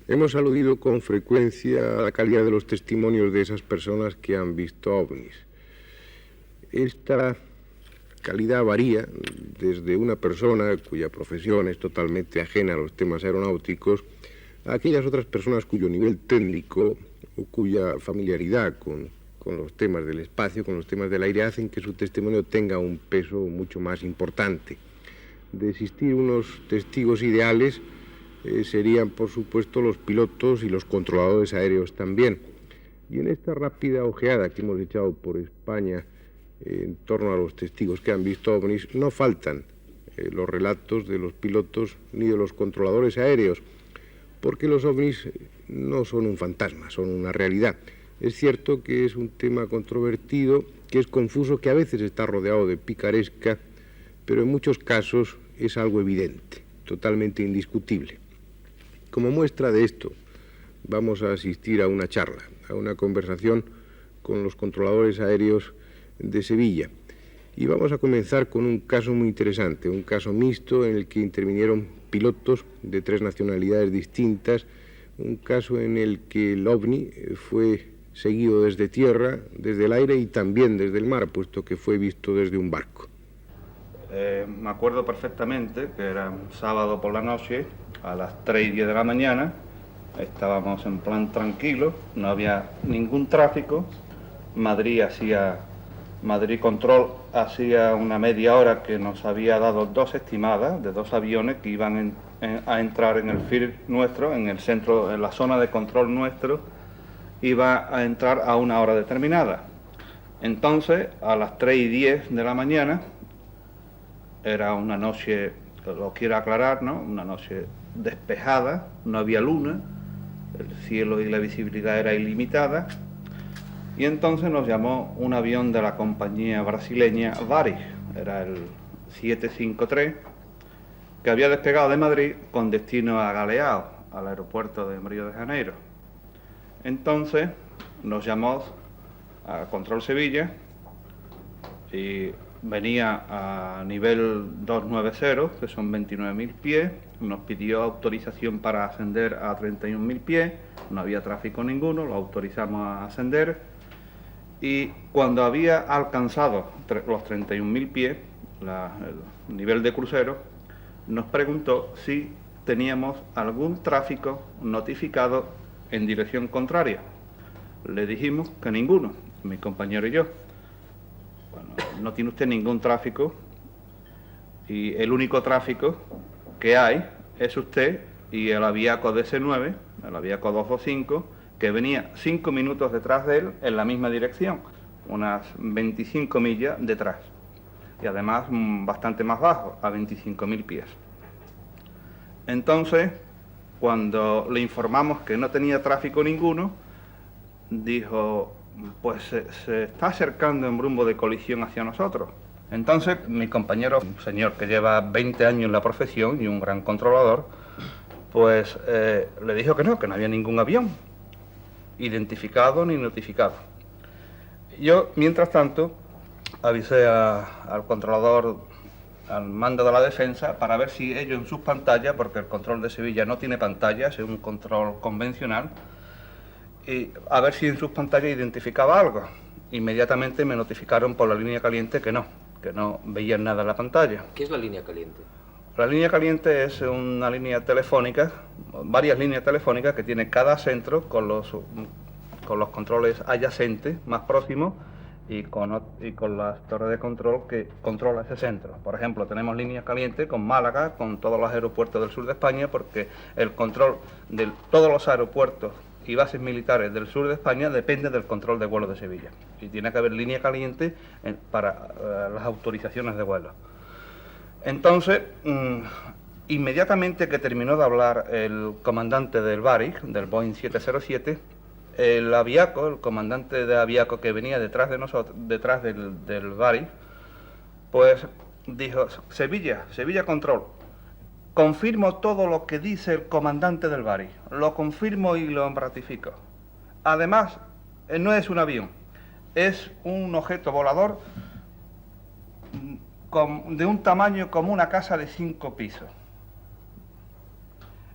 Hemos aludido con frecuencia a la calidad de los testimonios de esas personas que han visto ovnis. Esta calidad varía desde una persona cuya profesión es totalmente ajena a los temas aeronáuticos a aquellas otras personas cuyo nivel técnico o cuya familiaridad con los temas del espacio, con los temas del aire, hacen que su testimonio tenga un peso mucho más importante. De existir unos testigos ideales, serían, por supuesto, los pilotos y los controladores aéreos también. Y en esta rápida ojeada que hemos echado por España en torno a los testigos que han visto ovnis, no faltan los relatos de los pilotos ni de los controladores aéreos, porque los ovnis no son un fantasma, son una realidad. Es cierto que es un tema controvertido, que es confuso, que a veces está rodeado de picaresca, pero en muchos casos es algo evidente, totalmente indiscutible. Como muestra de esto, vamos a asistir a una charla, a una conversación con los controladores aéreos de Sevilla. Y vamos a comenzar con un caso muy interesante, un caso mixto en el que intervinieron pilotos de 3 nacionalidades distintas, un caso en el que el ovni fue seguido desde tierra, desde el aire y también desde el mar, puesto que fue visto desde un barco. Me acuerdo perfectamente que era un sábado por la noche, a las 3:10 de la mañana, estábamos en plan tranquilo, no había ningún tráfico. Madrid Control hacía una media hora que nos había dado 2 estimadas de 2 aviones que iban a entrar en el field nuestro, en el centro, en la zona de control nuestro, iba a entrar a una hora determinada. Entonces, a las 3:10 de la mañana, era una noche, lo quiero aclarar, ¿no? Una noche despejada, no había luna, el cielo y la visibilidad era ilimitada, y entonces nos llamó un avión de la compañía brasileña Varig, era el 753, que había despegado de Madrid con destino a Galeão, al aeropuerto de Río de Janeiro. Entonces nos llamó a Control Sevilla y venía a nivel 290, que son 29.000 pies, nos pidió autorización para ascender a 31.000 pies, no había tráfico ninguno, lo autorizamos a ascender, y cuando había alcanzado los 31.000 pies, el nivel de crucero, nos preguntó si teníamos algún tráfico notificado en dirección contraria. Le dijimos que ninguno, mi compañero y yo. Bueno, no tiene usted ningún tráfico y el único tráfico que hay es usted y el Aviaco DC-9, el Aviaco 225, que venía 5 minutos detrás de él en la misma dirección, unas 25 millas detrás, y además bastante más bajo, a 25.000 pies. Entonces, cuando le informamos que no tenía tráfico ninguno, dijo: pues se está acercando en rumbo de colisión hacia nosotros. Entonces mi compañero, un señor que lleva 20 años en la profesión y un gran controlador, pues le dijo que no había ningún avión identificado ni notificado. Yo, mientras tanto, avisé al controlador, al mando de la defensa, para ver si ellos en sus pantallas, porque el control de Sevilla no tiene pantallas, es un control convencional, y a ver si en sus pantallas identificaba algo. Inmediatamente me notificaron por la línea caliente que no veían nada en la pantalla. ¿Qué es la línea caliente? La línea caliente es una línea telefónica, varias líneas telefónicas que tiene cada centro con los controles adyacentes más próximos y con las torres de control que controla ese centro. Por ejemplo, tenemos línea caliente con Málaga, con todos los aeropuertos del sur de España, porque el control de todos los aeropuertos y bases militares del sur de España depende del control de vuelo de Sevilla. Y tiene que haber línea caliente para las autorizaciones de vuelo. Entonces, inmediatamente que terminó de hablar el comandante del Varig, del Boeing 707, el Aviaco, el comandante de Aviaco que venía detrás de nosotros, detrás del Varig, pues dijo, Sevilla, Sevilla Control, confirmo todo lo que dice el comandante del Bari, lo confirmo y lo ratifico. Además, no es un avión, es un objeto volador de un tamaño como una casa de 5 pisos.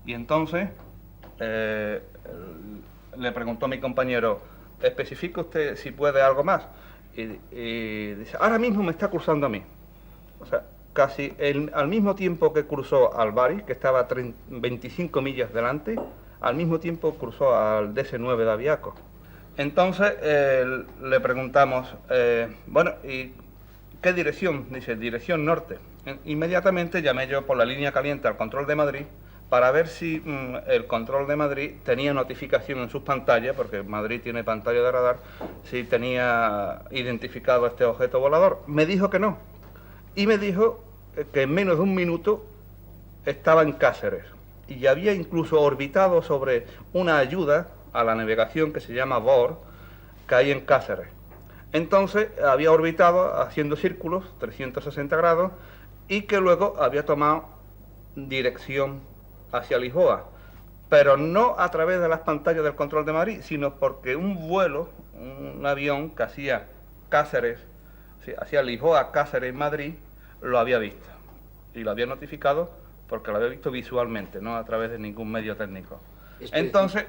Y entonces le preguntó a mi compañero, ¿especifica usted si puede algo más? Y dice, ahora mismo me está cruzando a mí. O sea, casi al mismo tiempo que cruzó al Bari, que estaba 25 millas delante, al mismo tiempo cruzó al DC-9 de Aviaco. Entonces le preguntamos, bueno, ¿y qué dirección? Dice, dirección norte. Inmediatamente llamé yo por la línea caliente al control de Madrid para ver si el control de Madrid tenía notificación en sus pantallas, porque Madrid tiene pantalla de radar, si tenía identificado este objeto volador. Me dijo que no. Y me dijo que en menos de un minuto estaba en Cáceres. Y había incluso orbitado sobre una ayuda a la navegación que se llama BOR, que hay en Cáceres. Entonces había orbitado haciendo círculos, 360 grados, y que luego había tomado dirección hacia Lisboa, pero no a través de las pantallas del control de Madrid, sino porque un vuelo, un avión que hacía Cáceres, hacia Lisboa, Cáceres, Madrid, lo había visto. Y lo había notificado porque lo había visto visualmente, no a través de ningún medio técnico. Entonces,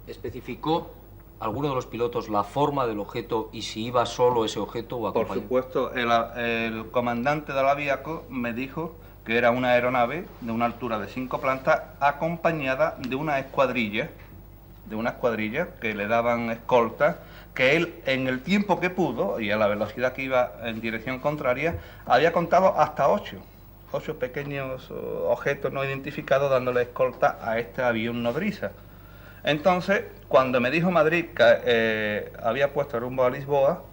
¿especificó alguno de los pilotos la forma del objeto y si iba solo ese objeto o acompañado? Por supuesto, el comandante del Aviaco me dijo que era una aeronave de una altura de 5 plantas acompañada de una escuadrilla que le daban escolta, que él en el tiempo que pudo y a la velocidad que iba en dirección contraria había contado hasta 8 pequeños objetos no identificados dándole escolta a este avión nodriza. Entonces, cuando me dijo Madrid que había puesto rumbo a Lisboa,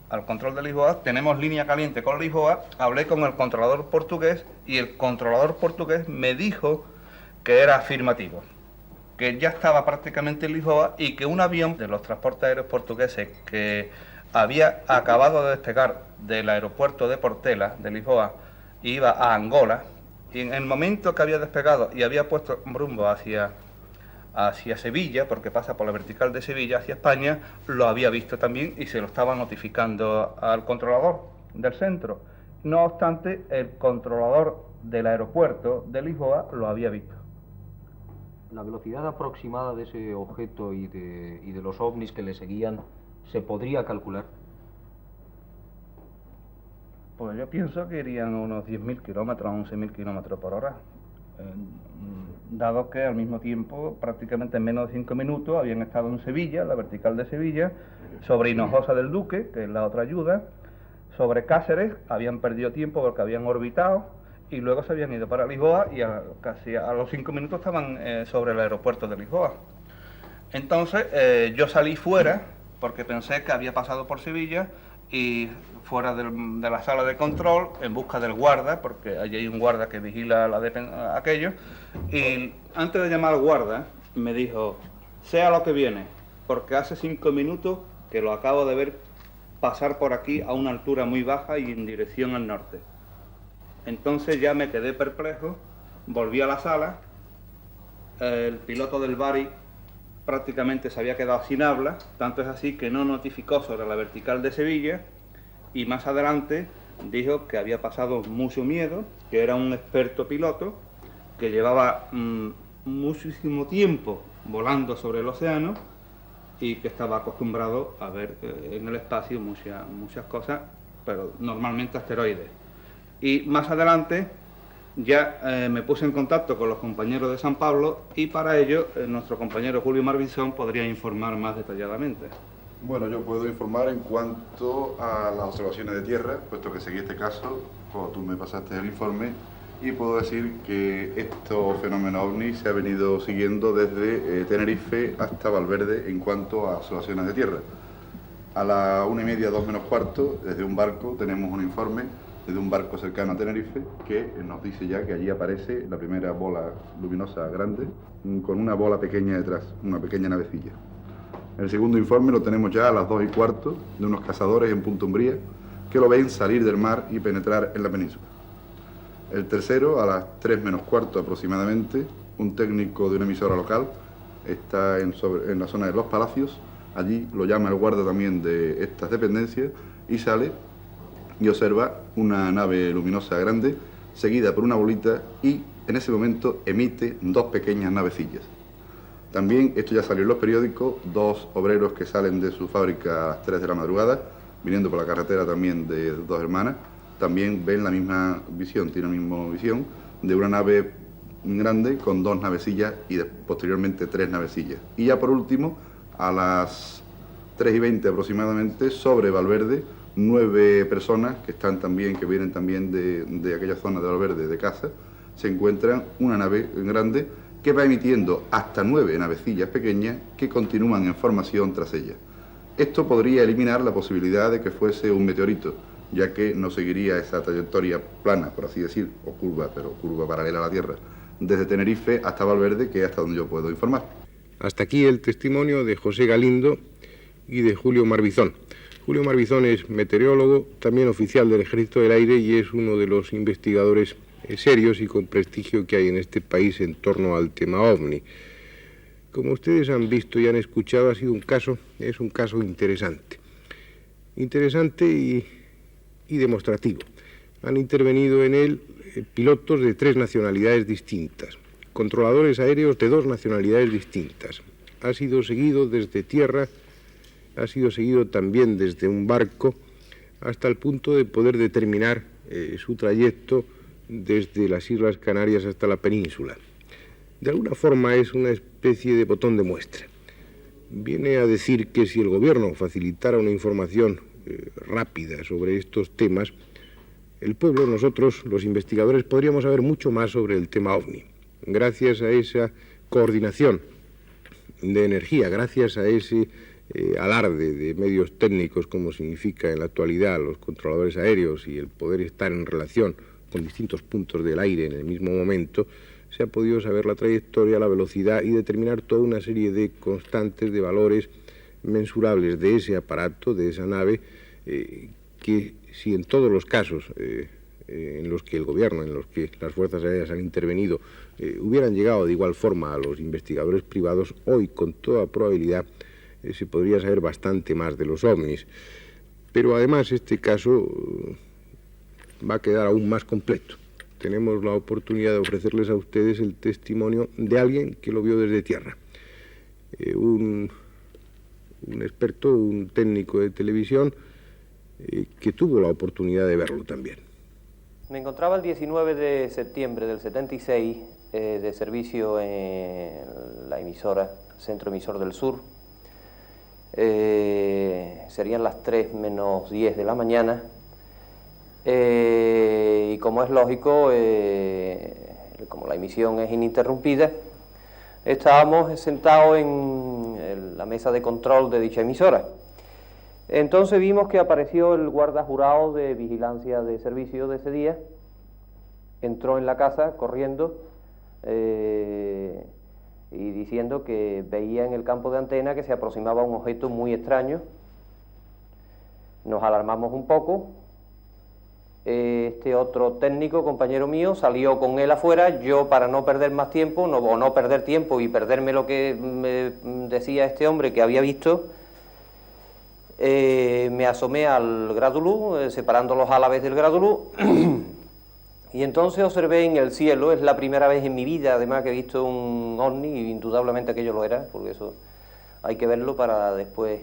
al control de Lisboa, tenemos línea caliente con Lisboa, hablé con el controlador portugués y el controlador portugués me dijo que era afirmativo, que ya estaba prácticamente en Lisboa y que un avión de los transportes aéreos portugueses que había acabado de despegar del aeropuerto de Portela, de Lisboa, iba a Angola, y en el momento que había despegado y había puesto rumbo hacia Sevilla, porque pasa por la vertical de Sevilla hacia España, lo había visto también y se lo estaba notificando al controlador del centro. No obstante, el controlador del aeropuerto de Lisboa lo había visto. ¿La velocidad aproximada de ese objeto y de los ovnis que le seguían se podría calcular? Pues yo pienso que irían unos 10.000 kilómetros, 11.000 kilómetros por hora. Dado que al mismo tiempo, prácticamente en menos de 5 minutos, habían estado en Sevilla, la vertical de Sevilla, sobre Hinojosa del Duque, que es la otra ayuda, sobre Cáceres, habían perdido tiempo porque habían orbitado, y luego se habían ido para Lisboa, y casi a los 5 minutos estaban sobre el aeropuerto de Lisboa. Entonces yo salí fuera, porque pensé que había pasado por Sevilla, y fuera de la sala de control en busca del guarda, porque allí hay un guarda que vigila aquello, y antes de llamar al guarda me dijo, sea lo que viene, porque hace 5 minutos que lo acabo de ver pasar por aquí a una altura muy baja y en dirección al norte. Entonces ya me quedé perplejo, volví a la sala, el piloto del Bari prácticamente se había quedado sin habla, tanto es así que no notificó sobre la vertical de Sevilla y más adelante dijo que había pasado mucho miedo, que era un experto piloto, que llevaba muchísimo tiempo volando sobre el océano y que estaba acostumbrado a ver en el espacio muchas cosas, pero normalmente asteroides. Y más adelante ya me puse en contacto con los compañeros de San Pablo y para ello nuestro compañero Julio Marbizón podría informar más detalladamente. Bueno, yo puedo informar en cuanto a las observaciones de tierra, puesto que seguí este caso, cuando tú me pasaste el informe, y puedo decir que estos fenómenos ovni se ha venido siguiendo desde Tenerife hasta Valverde en cuanto a observaciones de tierra. A las 1:30, 2 menos cuarto, desde un barco tenemos un informe desde un barco cercano a Tenerife que nos dice ya que allí aparece la primera bola luminosa grande con una bola pequeña detrás, una pequeña navecilla. El segundo informe lo tenemos ya a las 2:15 de unos cazadores en Punta Umbría que lo ven salir del mar y penetrar en la península. El tercero, a las 3 menos cuarto aproximadamente, un técnico de una emisora local está en la zona de Los Palacios. Allí lo llama el guarda también de estas dependencias y sale y observa una nave luminosa grande seguida por una bolita y en ese momento emite 2 pequeñas navecillas. También, esto ya salió en los periódicos, 2 obreros que salen de su fábrica a las 3 de la madrugada, viniendo por la carretera también de 2 hermanas, también ven la misma visión, tienen la misma visión de una nave grande con 2 navecillas y posteriormente 3 navecillas. Y ya por último, a las 3:20 aproximadamente, sobre Valverde, 9 personas que vienen también de aquella zona de Valverde, de casa, se encuentran una nave grande que va emitiendo hasta 9 navecillas pequeñas que continúan en formación tras ella. Esto podría eliminar la posibilidad de que fuese un meteorito, ya que no seguiría esa trayectoria plana, por así decir, o curva, pero curva paralela a la Tierra, desde Tenerife hasta Valverde, que es hasta donde yo puedo informar. Hasta aquí el testimonio de José Galindo y de Julio Marbizón. Julio Marbizón es meteorólogo, también oficial del Ejército del Aire y es uno de los investigadores serios y con prestigio que hay en este país en torno al tema OVNI. Como ustedes han visto y han escuchado, es un caso interesante. Interesante y demostrativo. Han intervenido en él pilotos de 3 nacionalidades distintas, controladores aéreos de 2 nacionalidades distintas. Ha sido seguido desde tierra, ha sido seguido también desde un barco, hasta el punto de poder determinar su trayecto desde las Islas Canarias hasta la península. De alguna forma es una especie de botón de muestra. Viene a decir que si el gobierno facilitara una información rápida sobre estos temas, el pueblo, nosotros, los investigadores, podríamos saber mucho más sobre el tema OVNI. Gracias a esa coordinación de energía, gracias a ese alarde de medios técnicos, como significa en la actualidad los controladores aéreos y el poder estar en relación con distintos puntos del aire en el mismo momento, se ha podido saber la trayectoria, la velocidad y determinar toda una serie de constantes, de valores mensurables de ese aparato, de esa nave, que si en todos los casos en los que el gobierno, en los que las fuerzas aéreas han intervenido, hubieran llegado de igual forma a los investigadores privados, hoy con toda probabilidad se podría saber bastante más de los OVNIs. Pero además este caso va a quedar aún más completo. Tenemos la oportunidad de ofrecerles a ustedes el testimonio de alguien que lo vio desde tierra. Un experto, un técnico de televisión que tuvo la oportunidad de verlo también. Me encontraba el 19 de septiembre del 76 de servicio en la emisora, Centro Emisor del Sur. Serían las 3 menos 10 de la mañana. Y como es lógico, como la emisión es ininterrumpida, estábamos sentados en la mesa de control de dicha emisora. Entonces vimos que apareció el guarda jurado de vigilancia de servicio de ese día, entró en la casa corriendo y diciendo que veía en el campo de antena que se aproximaba un objeto muy extraño. Nos alarmamos un poco. Este otro técnico, compañero mío, salió con él afuera. Yo, para no perder más tiempo, no perder tiempo y perderme lo que me decía este hombre que había visto, me asomé al Gradulú, separando los álabes del Gradulú, y entonces observé en el cielo. Es la primera vez en mi vida, además, que he visto un ovni, y indudablemente aquello lo era, porque eso hay que verlo para después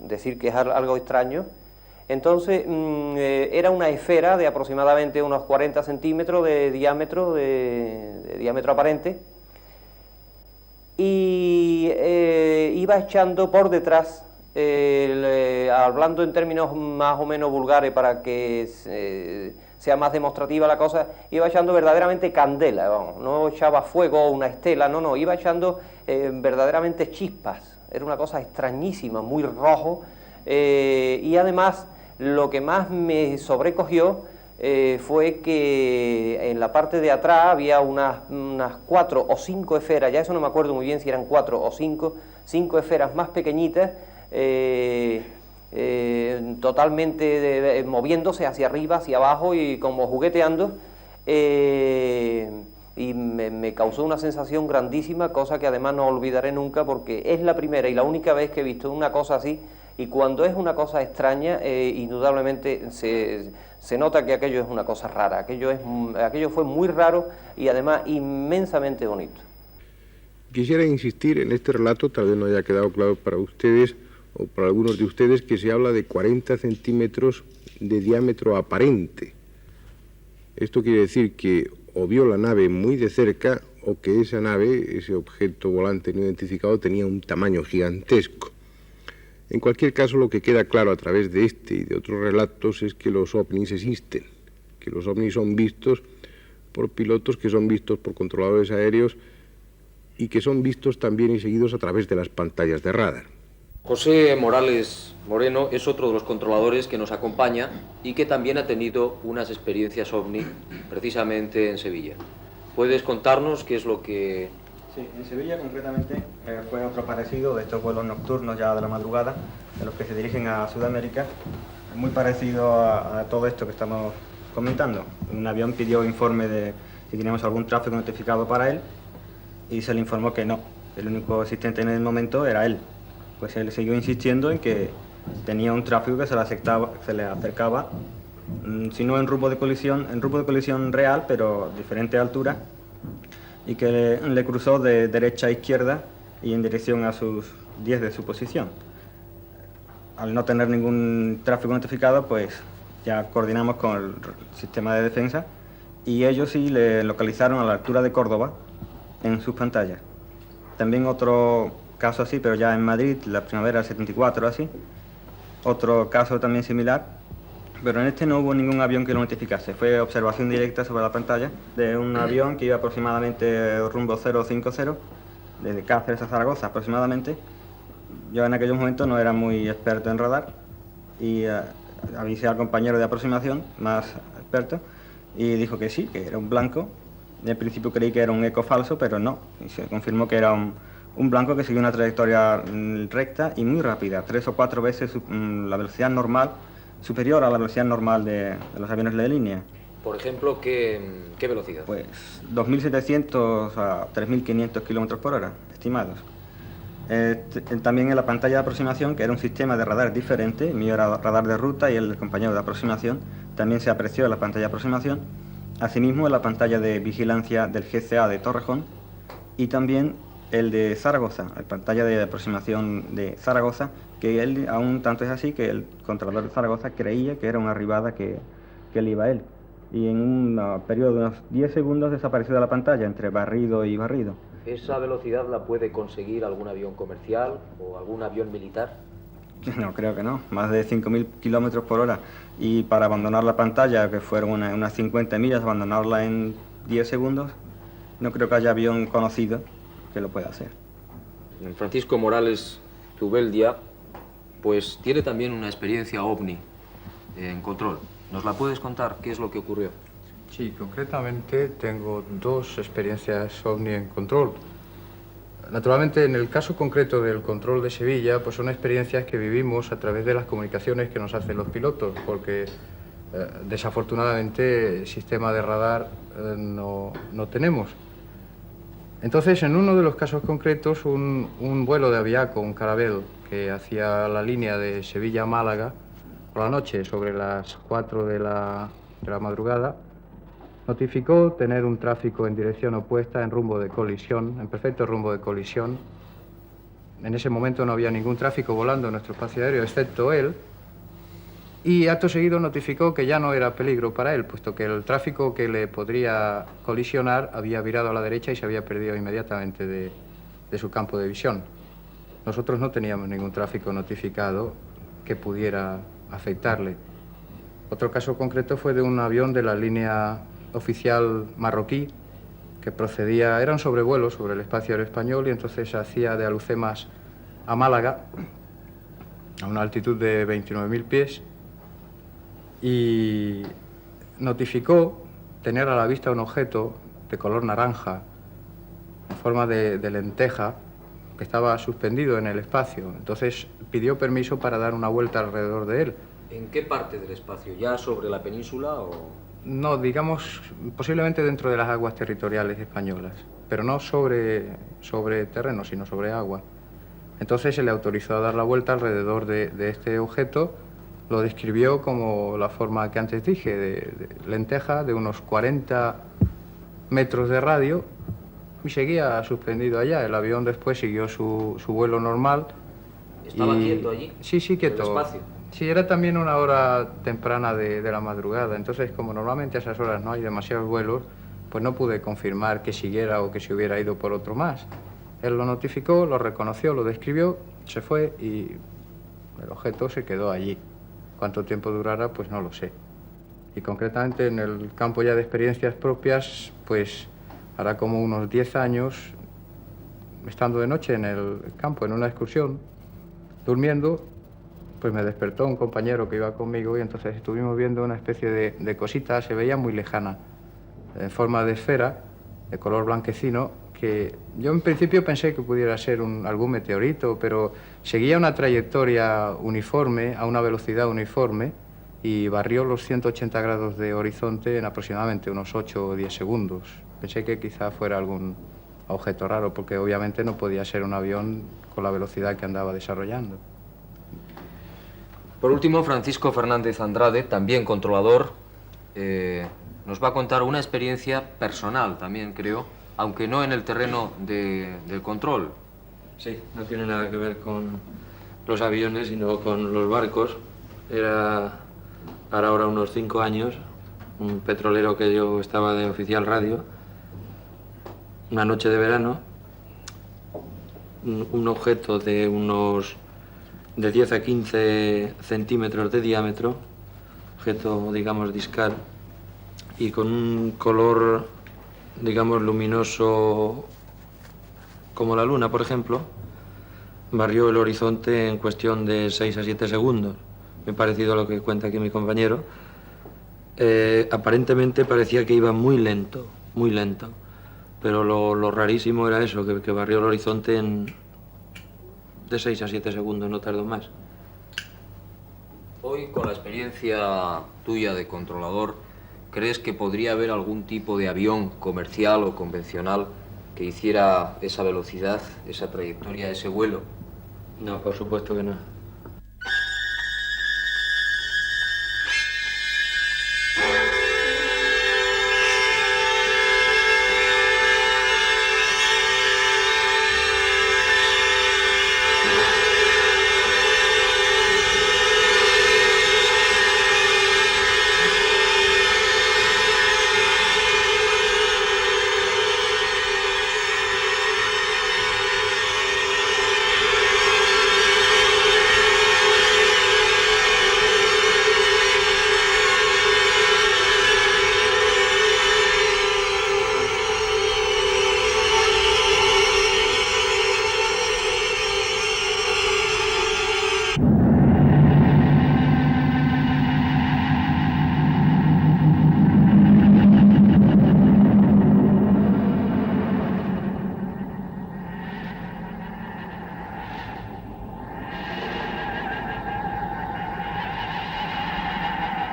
decir que es algo extraño. Entonces era una esfera de aproximadamente unos 40 centímetros de diámetro aparente, y iba echando por detrás, hablando en términos más o menos vulgares para que sea más demostrativa la cosa, iba echando verdaderamente candela, vamos, no echaba fuego o una estela, no, iba echando verdaderamente chispas. Era una cosa extrañísima, muy rojo, y además lo que más me sobrecogió fue que en la parte de atrás había unas 4 o 5 esferas, ya eso no me acuerdo muy bien si eran 4 o 5 esferas más pequeñitas, totalmente moviéndose hacia arriba, hacia abajo y como jugueteando, y me causó una sensación grandísima, cosa que además no olvidaré nunca, porque es la primera y la única vez que he visto una cosa así, y cuando es una cosa extraña, indudablemente se nota que aquello es una cosa rara, aquello fue muy raro y además inmensamente bonito. Quisiera insistir en este relato, tal vez no haya quedado claro para ustedes o para algunos de ustedes, que se habla de 40 centímetros de diámetro aparente. Esto quiere decir que o vio la nave muy de cerca o que esa nave, ese objeto volante no identificado, tenía un tamaño gigantesco. En cualquier caso, lo que queda claro a través de este y de otros relatos es que los ovnis existen, que los ovnis son vistos por pilotos, que son vistos por controladores aéreos y que son vistos también y seguidos a través de las pantallas de radar. José Morales Moreno es otro de los controladores que nos acompaña y que también ha tenido unas experiencias ovni precisamente en Sevilla. ¿Puedes contarnos qué es lo que...? Sí, en Sevilla concretamente fue otro parecido de estos vuelos nocturnos ya de la madrugada, de los que se dirigen a Sudamérica, muy parecido a todo esto que estamos comentando. Un avión pidió informe de si teníamos algún tráfico notificado para él y se le informó que no, el único existente en el momento era él. Pues él siguió insistiendo en que tenía un tráfico que se le acercaba, si no en rumbo de colisión real, pero diferente altura, y que le cruzó de derecha a izquierda y en dirección a sus 10 de su posición. Al no tener ningún tráfico notificado, pues ya coordinamos con el sistema de defensa y ellos sí le localizaron a la altura de Córdoba en sus pantallas. También otro caso así, pero ya en Madrid, la primavera del 74 así, otro caso también similar, pero en este no hubo ningún avión que lo notificase, fue observación directa sobre la pantalla de un avión que iba aproximadamente rumbo 050, desde Cáceres a Zaragoza aproximadamente. Yo en aquellos momentos no era muy experto en radar y avisé al compañero de aproximación, más experto, y dijo que sí, que era un blanco. En principio creí que era un eco falso, pero no, y se confirmó que era un blanco que siguió una trayectoria recta y muy rápida, 3 o 4 veces la velocidad normal, superior a la velocidad normal de los aviones de línea. Por ejemplo, ¿qué velocidad? Pues 2.700 a 3.500 kilómetros por hora, estimados. También en la pantalla de aproximación, que era un sistema de radar diferente, el mío era radar de ruta y el del compañero de aproximación, también se apreció en la pantalla de aproximación. Asimismo, en la pantalla de vigilancia del GCA de Torrejón y también el de Zaragoza, la pantalla de aproximación de Zaragoza, que él aún tanto es así que el controlador de Zaragoza creía que era una arribada que le iba a él. Y en un periodo de unos 10 segundos desapareció de la pantalla entre barrido y barrido. ¿Esa velocidad la puede conseguir algún avión comercial o algún avión militar? No, creo que no, más de 5.000 kilómetros por hora. Y para abandonar la pantalla, que fueron unas 50 millas, abandonarla en 10 segundos, no creo que haya avión conocido que lo pueda hacer. Francisco Morales Zubeldia, pues tiene también una experiencia ovni en control. ¿Nos la puedes contar? ¿Qué es lo que ocurrió? Sí, concretamente tengo 2 experiencias ovni en control. Naturalmente, en el caso concreto del control de Sevilla, pues son experiencias que vivimos a través de las comunicaciones que nos hacen los pilotos, porque desafortunadamente sistema de radar no tenemos. Entonces, en uno de los casos concretos, un vuelo de Aviaco, un Carabel, que hacía la línea de Sevilla a Málaga, por la noche, sobre las 4 de la madrugada, notificó tener un tráfico en dirección opuesta en rumbo de colisión, en perfecto rumbo de colisión. En ese momento no había ningún tráfico volando en nuestro espacio aéreo, excepto él, y acto seguido notificó que ya no era peligro para él, puesto que el tráfico que le podría colisionar había virado a la derecha y se había perdido inmediatamente de su campo de visión. Nosotros no teníamos ningún tráfico notificado que pudiera afectarle. Otro caso concreto fue de un avión de la línea oficial marroquí que procedía, era un sobrevuelo sobre el espacio aéreo español y entonces hacía de Alucemas a Málaga a una altitud de 29.000 pies y notificó tener a la vista un objeto de color naranja en forma de lenteja que estaba suspendido en el espacio. Entonces pidió permiso para dar una vuelta alrededor de él. ¿En qué parte del espacio? ¿Ya sobre la península o...? No, digamos, posiblemente dentro de las aguas territoriales españolas, pero no sobre terreno, sino sobre agua. Entonces se le autorizó a dar la vuelta alrededor de este objeto, lo describió como la forma que antes dije, de lenteja, de unos 40 metros de radio, y seguía suspendido allá. El avión después siguió su vuelo normal. ¿Estaba quieto allí? Sí, quieto. ¿El espacio? Sí, era también una hora temprana de la madrugada, entonces como normalmente a esas horas no hay demasiados vuelos, pues no pude confirmar que siguiera o que se hubiera ido por otro más. Él lo notificó, lo reconoció, lo describió, se fue y el objeto se quedó allí. Cuánto tiempo durara, pues no lo sé. Y concretamente en el campo ya de experiencias propias, pues hará como unos 10 años, estando de noche en el campo, en una excursión, durmiendo, pues me despertó un compañero que iba conmigo y entonces estuvimos viendo una especie de cosita, se veía muy lejana, en forma de esfera, de color blanquecino, que yo en principio pensé que pudiera ser algún meteorito, pero seguía una trayectoria uniforme, a una velocidad uniforme, y barrió los 180 grados de horizonte en aproximadamente unos 8 o 10 segundos. Pensé que quizá fuera algún objeto raro, porque obviamente no podía ser un avión con la velocidad que andaba desarrollando. Por último, Francisco Fernández Andrade, también controlador, nos va a contar una experiencia personal también, creo, aunque no en el terreno del control. Sí, no tiene nada que ver con los aviones, sino con los barcos. Era para ahora unos 5 años, un petrolero que yo estaba de oficial radio, una noche de verano, un objeto de unos de 10 a 15 centímetros de diámetro, objeto, digamos, discal, y con un color, digamos, luminoso como la luna, por ejemplo, barrió el horizonte en cuestión de 6 a 7 segundos. Me ha parecido lo que cuenta aquí mi compañero. Aparentemente parecía que iba muy lento, pero lo rarísimo era eso, que barrió el horizonte de 6 a 7 segundos, no tardó más. Hoy, con la experiencia tuya de controlador, ¿crees que podría haber algún tipo de avión comercial o convencional que hiciera esa velocidad, esa trayectoria, ese vuelo? No, por supuesto que no.